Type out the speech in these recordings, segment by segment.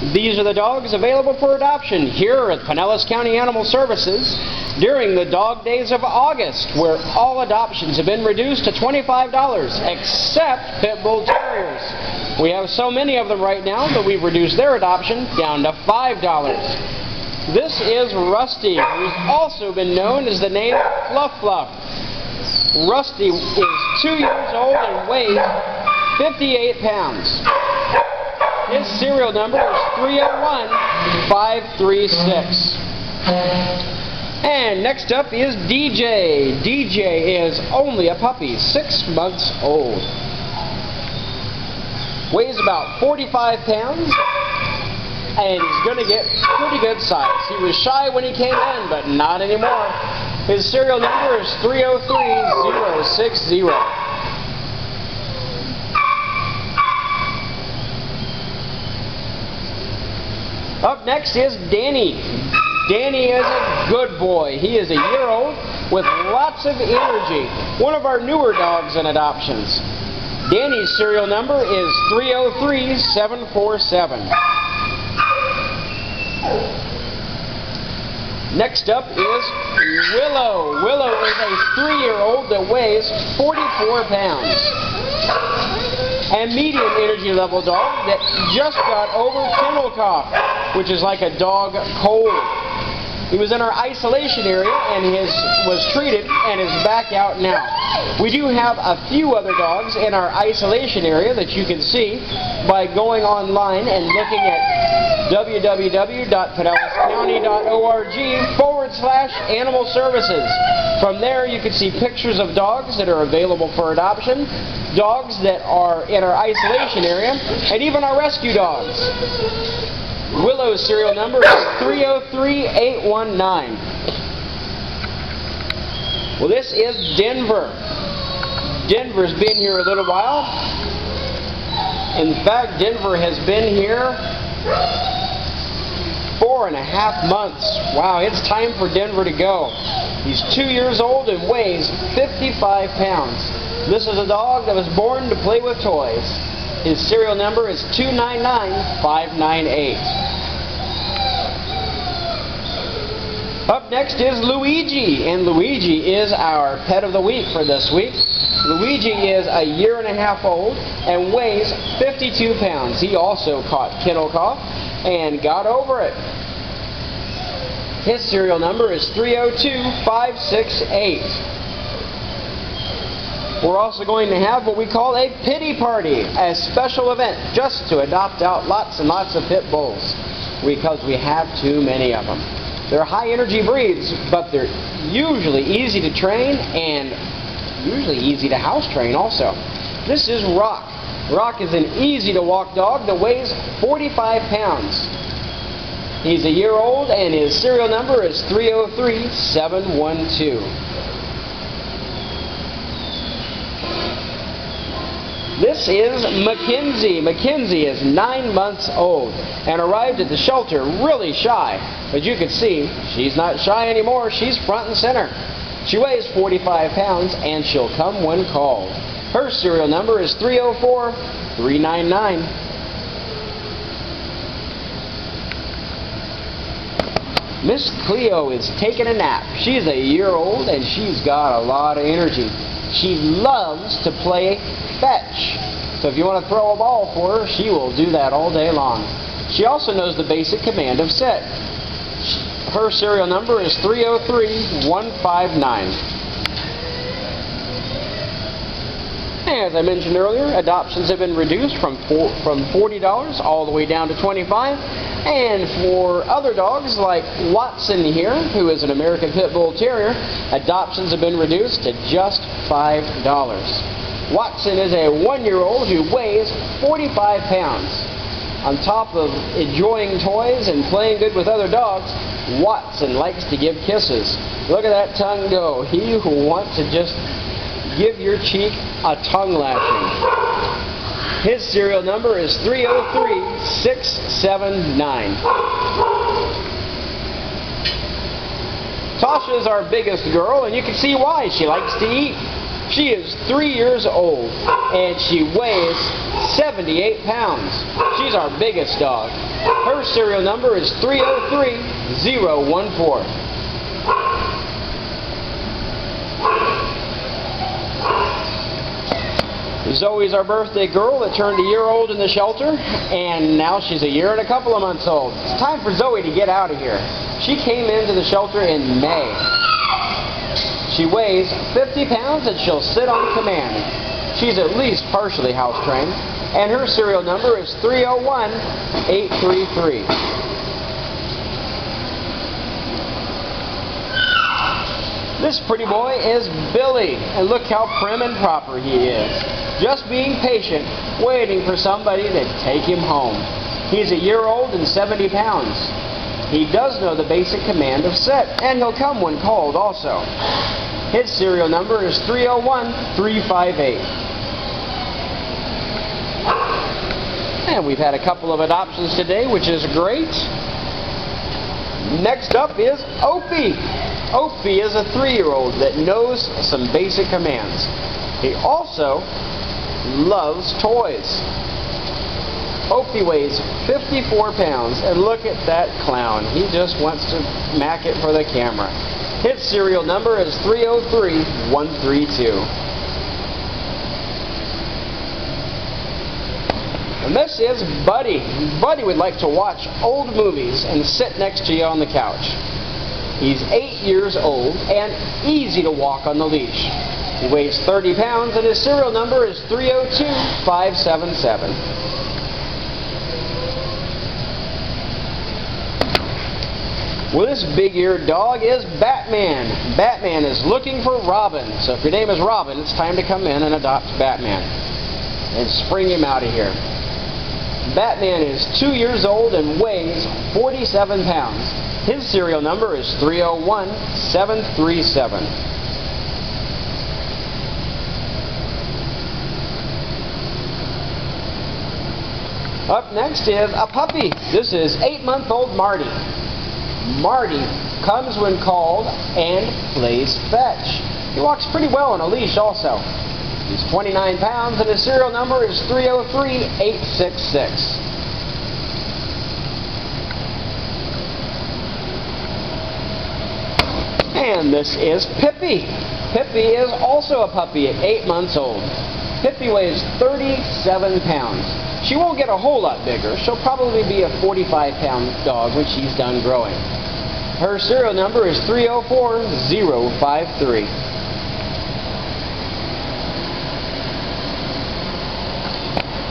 These are the dogs available for adoption here at Pinellas County Animal Services during the Dog Days of August, where all adoptions have been reduced to $25, except Pit Bull Terriers. We have so many of them right now that we've reduced their adoption down to $5. This is Rusty, who's also been known as the name Fluff Fluff. Rusty is 2 years old and weighs 58 pounds. His serial number is 301536. And next up is DJ. DJ is only a puppy, 6 months old. Weighs about 45 pounds, and he's going to get pretty good size. He was shy when he came in, but not anymore. His serial number is 303060. Up next is Danny. Danny is a good boy. He is a year old with lots of energy. One of our newer dogs in adoptions. Danny's serial number is 303747. Next up is Willow. Willow is a 3-year-old that weighs 44 pounds. A medium energy level dog that just got over kennel cough, which is like a dog cold. He was in our isolation area and was treated and is back out now. We do have a few other dogs in our isolation area that you can see by going online and looking at www.pinellascounty.org/animal services. From there you can see pictures of dogs that are available for adoption, dogs that are in our isolation area, and even our rescue dogs. Willow's serial number is 303819. Well, this is Denver. Denver's been here a little while. In fact, Denver has been here 4.5 months. Wow, it's time for Denver to go. He's 2 years old and weighs 55 pounds. This is a dog that was born to play with toys. His serial number is 299598. Up next is Luigi, and Luigi is our pet of the week for this week. Luigi is a 1.5 years old and weighs 52 pounds. He also caught kennel cough and got over it. His serial number is 302568. We're also going to have what we call a pity party, a special event just to adopt out lots and lots of pit bulls because we have too many of them. They're high energy breeds, but they're usually easy to train and usually easy to house train also. This is Rock. Rock is an easy to walk dog that weighs 45 pounds. He's a 1 year old and his serial number is 303712. This is Mackenzie. Mackenzie is 9 months old and arrived at the shelter really shy. But you can see, she's not shy anymore. She's front and center. She weighs 45 pounds and she'll come when called. Her serial number is 304399. Miss Cleo is taking a nap. She's a 1 year old and she's got a lot of energy. She loves to play fetch. So if you want to throw a ball for her, she will do that all day long. She also knows the basic command of sit. Her serial number is 303159. As I mentioned earlier, adoptions have been reduced from $40 all the way down to $25. And for other dogs like Watson here, who is an American Pit Bull Terrier, adoptions have been reduced to just $5. Watson is a 1 year old who weighs 45 pounds. On top of enjoying toys and playing good with other dogs, Watson likes to give kisses. Look at that tongue go. He who wants to just give your cheek a tongue lashing. His serial number is 303679. Tasha is our biggest girl, and you can see why. She likes to eat. She is 3 years old, and she weighs 78 pounds. She's our biggest dog. Her serial number is 303014. Zoe's our birthday girl that turned a year old in the shelter, and now she's a year and a couple of months old. It's time for Zoe to get out of here. She came into the shelter in May. She weighs 50 pounds and she'll sit on command. She's at least partially house trained, and her serial number is 301833. This pretty boy is Billy, and look how prim and proper he is. Just being patient, waiting for somebody to take him home. He's a year old and 70 pounds. He does know the basic command of sit, and he'll come when called also. His serial number is 301358. And we've had a couple of adoptions today, which is great. Next up is Opie. Opie is a 3-year-old that knows some basic commands. He also loves toys. Opie weighs 54 pounds, and look at that clown. He just wants to mack it for the camera. His serial number is 303132. And this is Buddy. Buddy would like to watch old movies and sit next to you on the couch. He's 8 years old and easy to walk on the leash. He weighs 30 pounds and his serial number is 302577. Well, this big-eared dog is Batman. Batman is looking for Robin. So if your name is Robin, it's time to come in and adopt Batman and spring him out of here. Batman is 2 years old and weighs 47 pounds. His serial number is 301737. Up next is a puppy. This is 8-month-old Marty. Marty comes when called and plays fetch. He walks pretty well on a leash also. He's 29 pounds and his serial number is 303866. And this is Pippi. Pippi is also a puppy at 8 months old. Pippi weighs 37 pounds. She won't get a whole lot bigger. She'll probably be a 45-pound dog when she's done growing. Her serial number is 304053.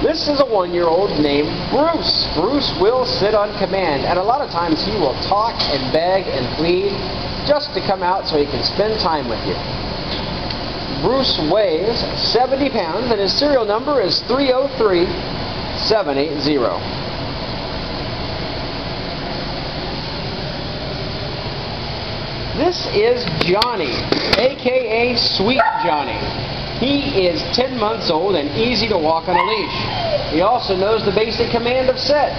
This is a 1-year-old named Bruce. Bruce will sit on command, and a lot of times he will talk and beg and plead just to come out so he can spend time with you. Bruce weighs 70 pounds, and his serial number is 303780. This is Johnny, a.k.a. Sweet Johnny. He is 10 months old and easy to walk on a leash. He also knows the basic command of sit.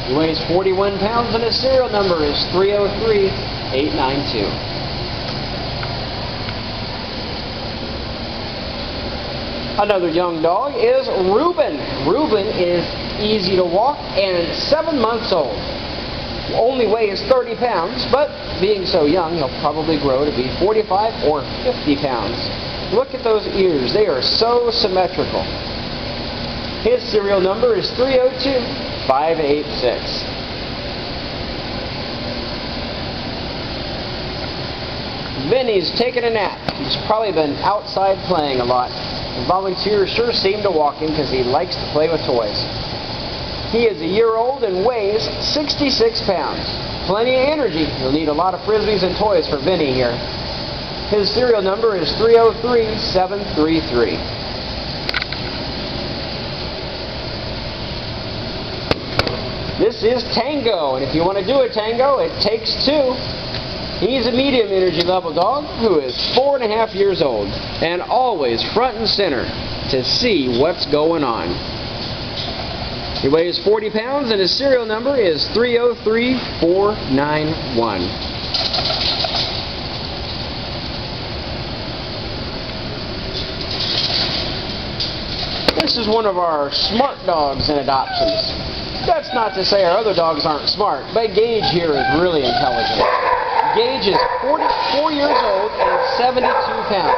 He weighs 41 pounds and his serial number is 303892. Another young dog is Reuben. Reuben is easy to walk and 7 months old. Only weighs 30 pounds, but being so young, he'll probably grow to be 45 or 50 pounds. Look at those ears. They are so symmetrical. His serial number is 302586. Vinny's taking a nap. He's probably been outside playing a lot. The volunteers sure seem to walk him because he likes to play with toys. He is a year old and weighs 66 pounds. Plenty of energy. You'll need a lot of frisbees and toys for Vinny here. His serial number is 303733. This is Tango, and if you want to do a Tango, it takes two. He's a medium energy level dog who is 4.5 years old and always front and center to see what's going on. He weighs 40 pounds and his serial number is 303491. This is one of our smart dogs in adoptions. That's not to say our other dogs aren't smart, but Gage here is really intelligent. Gage is 44 years old and 72 pounds.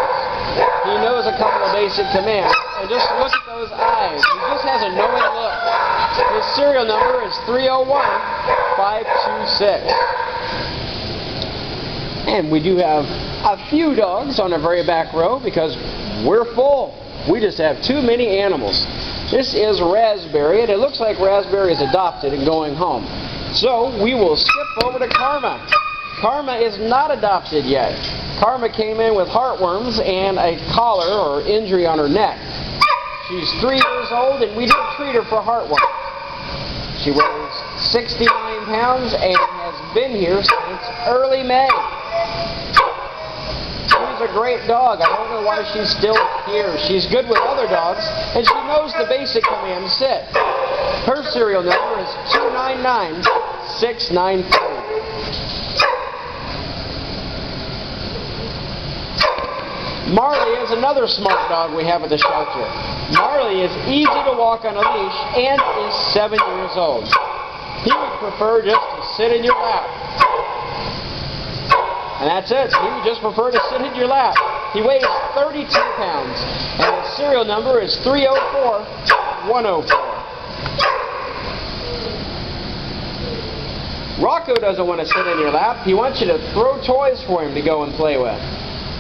He knows a couple of basic commands, and just look at those eyes. He just has a knowing look. His serial number is 301526. And we do have a few dogs on the very back row because we're full. We just have too many animals. This is Raspberry, and it looks like Raspberry is adopted and going home. So we will skip over to Karma. Karma is not adopted yet. Karma came in with heartworms and a collar or injury on her neck. She's 3 years old, and we did treat her for heartworm. She weighs 69 pounds and has been here since early May. She's a great dog. I don't know why she's still here. She's good with other dogs, and she knows the basic command, sit. Her serial number is 299693. Marley is another smart dog we have at the shelter. Marley is easy to walk on a leash and is 7 years old. He would prefer just to sit in your lap. And that's it. He would just prefer to sit in your lap. He weighs 32 pounds, and his serial number is 304104. Rocco doesn't want to sit in your lap. He wants you to throw toys for him to go and play with.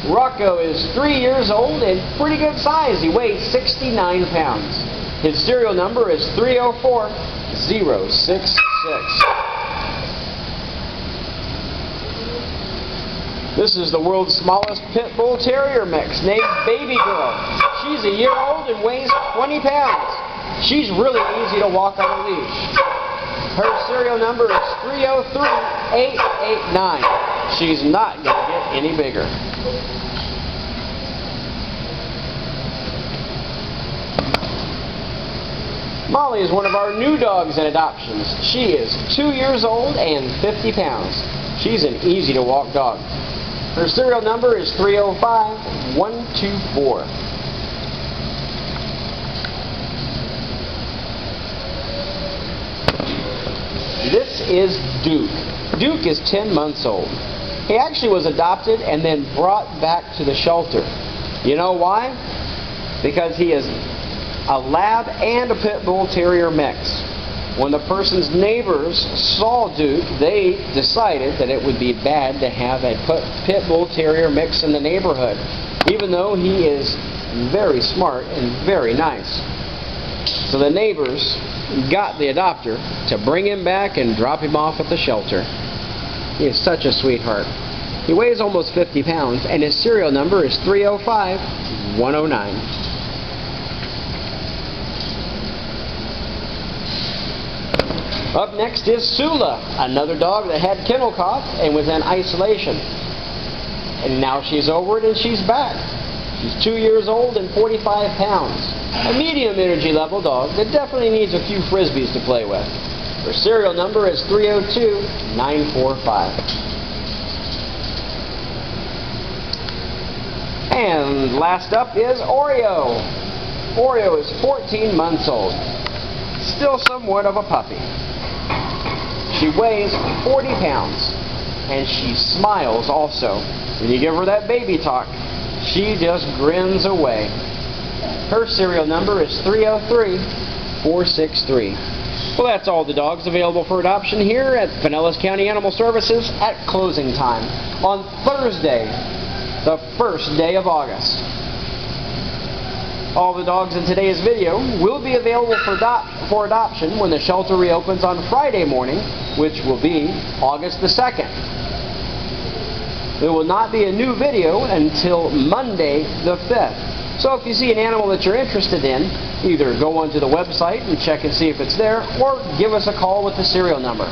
Rocco is 3 years old and pretty good size. He weighs 69 pounds. His serial number is 304066. This is the world's smallest pit bull terrier mix named Baby Girl. She's a year old and weighs 20 pounds. She's really easy to walk on a leash. Her serial number is 303889. She's not going to get any bigger. Molly is one of our new dogs in adoptions. She is 2 years old and 50 pounds. She's an easy to walk dog. Her serial number is 305124. This is Duke. Duke is 10 months old. He actually was adopted and then brought back to the shelter. You know why? Because he is a lab and a pit bull terrier mix. When the person's neighbors saw Duke, they decided that it would be bad to have a pit bull terrier mix in the neighborhood, even though he is very smart and very nice. So the neighbors got the adopter to bring him back and drop him off at the shelter. He is such a sweetheart. He weighs almost 50 pounds, and his serial number is 305109. Up next is Sula, another dog that had kennel cough and was in isolation. And now she's over it and she's back. She's 2 years old and 45 pounds. A medium energy level dog that definitely needs a few frisbees to play with. Her serial number is 302945. And last up is Oreo. Oreo is 14 months old. Still somewhat of a puppy. She weighs 40 pounds, and she smiles also. When you give her that baby talk, she just grins away. Her serial number is 303463. Well, that's all the dogs available for adoption here at Pinellas County Animal Services at closing time on Thursday, the 1st day of August. All the dogs in today's video will be available for adoption when the shelter reopens on Friday morning, which will be August the 2nd. There will not be a new video until Monday the 5th. So if you see an animal that you're interested in, either go onto the website and check and see if it's there, or give us a call with the serial number.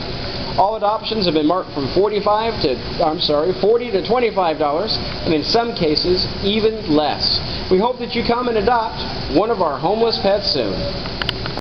All adoptions have been marked from $40 to $25, and in some cases, even less. We hope that you come and adopt one of our homeless pets soon.